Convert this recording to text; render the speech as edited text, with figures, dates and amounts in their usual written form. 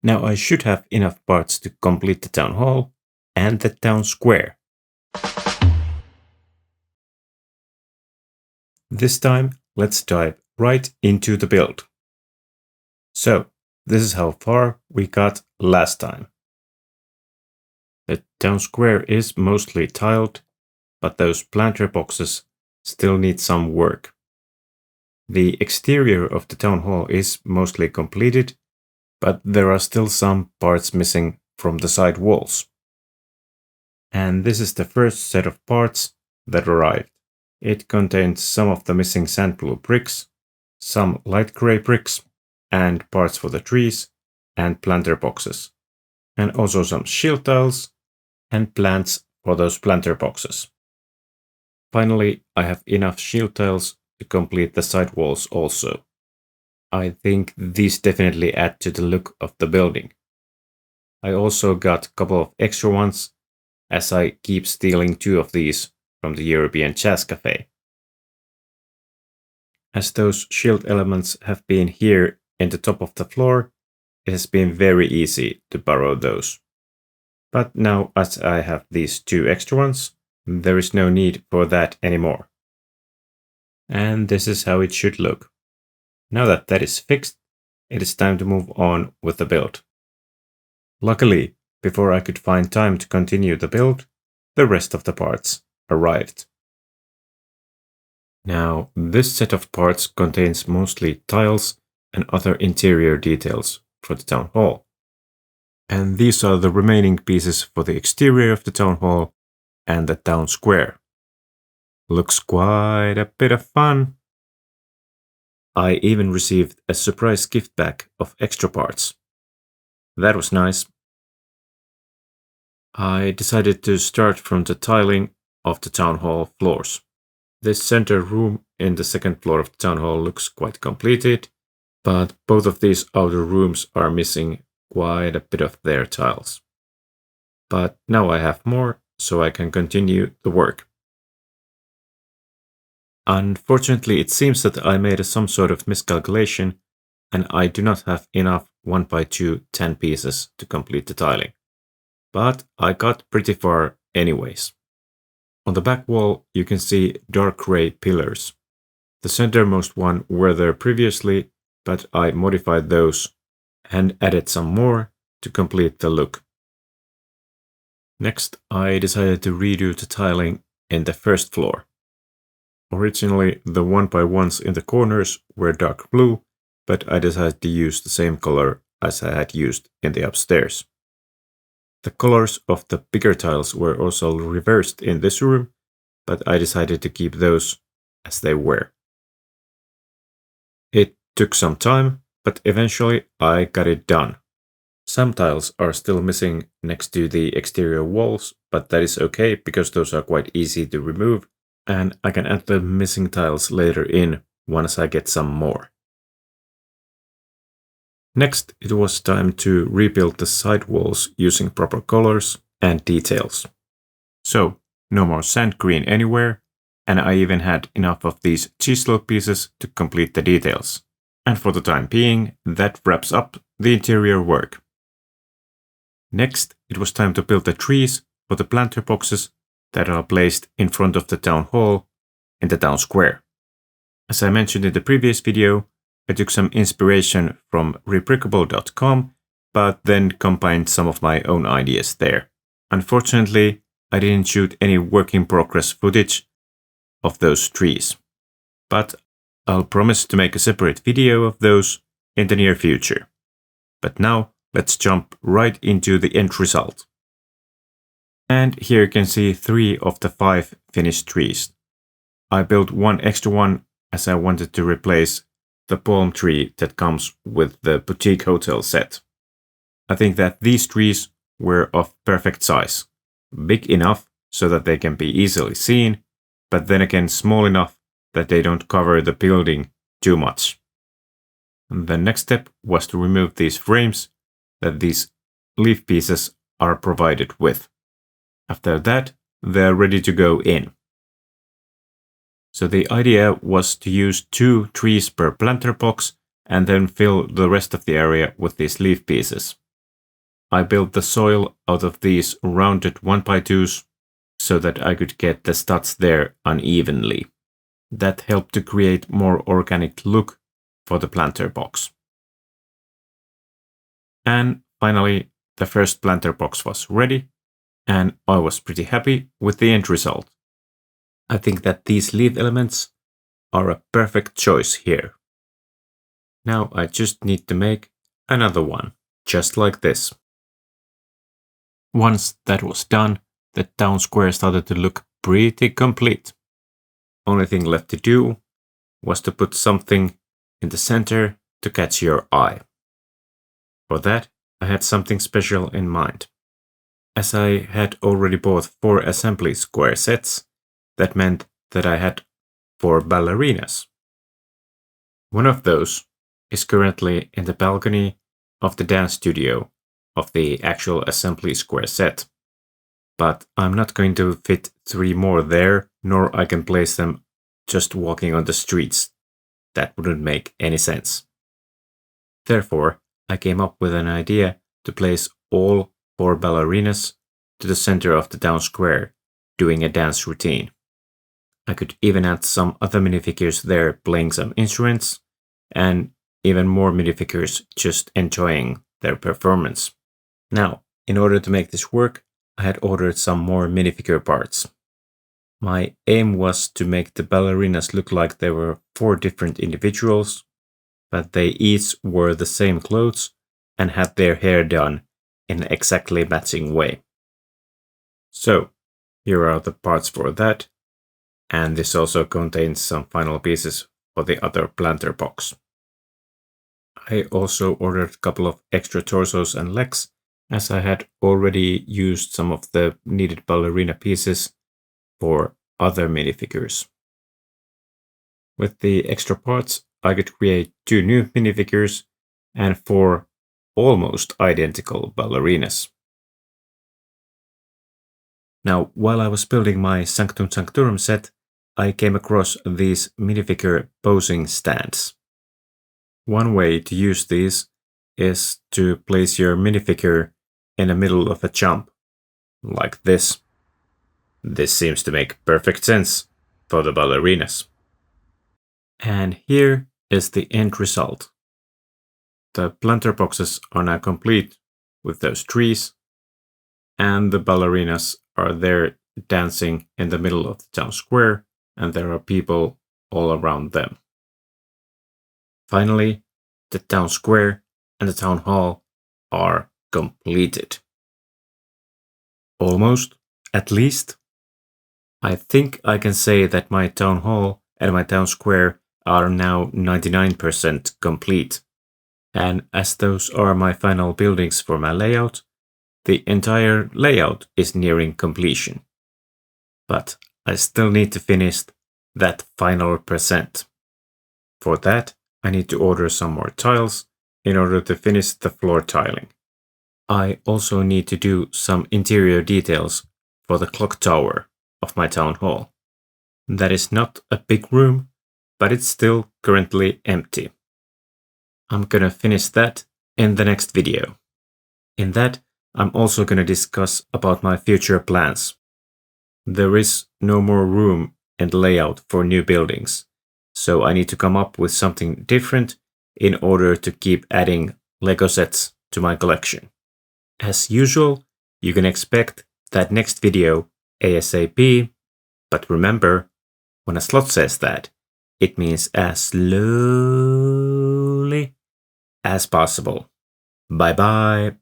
Now I should have enough parts to complete the town hall and the town square. This time, let's dive right into the build. So, this is how far we got last time. The town square is mostly tiled, but those planter boxes still need some work. The exterior of the town hall is mostly completed, but there are still some parts missing from the side walls. And this is the first set of parts that arrived. It contains some of the missing sand blue bricks, some light gray bricks, and parts for the trees and planter boxes, and also some shield tiles and plants for those planter boxes. Finally, I have enough shield tiles to complete the side walls also. I think these definitely add to the look of the building. I also got a couple of extra ones, as I keep stealing 2 of these from the European Jazz Cafe. As those shield elements have been here in the top of the floor, it has been very easy to borrow those. But now, as I have these 2 extra ones, there is no need for that anymore. And this is how it should look. Now that that is fixed, it is time to move on with the build. Luckily, before I could find time to continue the build, the rest of the parts arrived. Now, this set of parts contains mostly tiles and other interior details for the town hall. And these are the remaining pieces for the exterior of the town hall and the town square. Looks quite a bit of fun. I even received a surprise gift bag of extra parts. That was nice. I decided to start from the tiling of the town hall floors. This center room in the second floor of the town hall looks quite completed, but both of these outer rooms are missing quite a bit of their tiles. But now I have more, so I can continue the work. Unfortunately, it seems that I made some sort of miscalculation, and I do not have enough 1x2 10 pieces to complete the tiling. But I got pretty far anyways. On the back wall, you can see dark gray pillars. The centermost one were there previously, but I modified those and added some more to complete the look. Next, I decided to redo the tiling in the first floor. Originally, the 1x1s in the corners were dark blue, but I decided to use the same color as I had used in the upstairs. The colors of the bigger tiles were also reversed in this room, but I decided to keep those as they were. It took some time, but eventually I got it done. Some tiles are still missing next to the exterior walls, but that is okay because those are quite easy to remove, and I can add the missing tiles later in once I get some more. Next, it was time to rebuild the side walls using proper colors and details. So, no more sand green anywhere, and I even had enough of these chisel pieces to complete the details. And for the time being, that wraps up the interior work. Next, it was time to build the trees for the planter boxes that are placed in front of the town hall in the town square. As I mentioned in the previous video, I took some inspiration from rebrickable.com, but then combined some of my own ideas there. Unfortunately, I didn't shoot any work in progress footage of those trees, but I'll promise to make a separate video of those in the near future. But now, let's jump right into the end result. And here you can see 3 of the 5 finished trees. I built one extra one as I wanted to replace the palm tree that comes with the boutique hotel set. I think that these trees were of perfect size, big enough so that they can be easily seen, but then again small enough that they don't cover the building too much. The next step was to remove these frames that these leaf pieces are provided with. After that, they're ready to go in. So the idea was to use 2 trees per planter box and then fill the rest of the area with these leaf pieces. I built the soil out of these rounded 1x2s so that I could get the studs there unevenly. That helped to create more organic look for the planter box. And finally, the first planter box was ready, and I was pretty happy with the end result. I think that these leaf elements are a perfect choice here. Now I just need to make another one, just like this. Once that was done, the town square started to look pretty complete. Only thing left to do was to put something in the center to catch your eye. For that, I had something special in mind. As I had already bought 4 assembly square sets, that meant that I had 4 ballerinas. One of those is currently in the balcony of the dance studio of the actual assembly square set. But I'm not going to fit 3 more there, nor I can place them just walking on the streets. That wouldn't make any sense. Therefore, I came up with an idea to place all 4 ballerinas to the center of the town square, doing a dance routine. I could even add some other minifigures there playing some instruments, and even more minifigures just enjoying their performance. Now, in order to make this work, I had ordered some more minifigure parts. My aim was to make the ballerinas look like they were 4 different individuals, but they each wore the same clothes and had their hair done in an exactly matching way. So, here are the parts for that, and this also contains some final pieces for the other planter box. I also ordered a couple of extra torsos and legs, as I had already used some of the needed ballerina pieces for other minifigures. With the extra parts, I could create 2 new minifigures and 4 almost identical ballerinas. Now, while I was building my Sanctum Sanctorum set, I came across these minifigure posing stands. One way to use these is to place your minifigure in the middle of a jump, like this. This seems to make perfect sense for the ballerinas. And here is the end result. The planter boxes are now complete with those trees, and the ballerinas are there dancing in the middle of the town square, and there are people all around them. Finally, the town square and the town hall are completed. Almost, at least. I think I can say that my town hall and my town square are now 99% complete. And as those are my final buildings for my layout, the entire layout is nearing completion. But I still need to finish that final percent. For that, I need to order some more tiles in order to finish the floor tiling. I also need to do some interior details for the clock tower of my town hall. That is not a big room, but it's still currently empty. I'm gonna finish that in the next video. In that, I'm also gonna discuss about my future plans. There is no more room in the layout for new buildings, so I need to come up with something different in order to keep adding Lego sets to my collection. As usual, you can expect that next video ASAP, but remember, when a Sloth says that, it means as slowly as possible. Bye bye.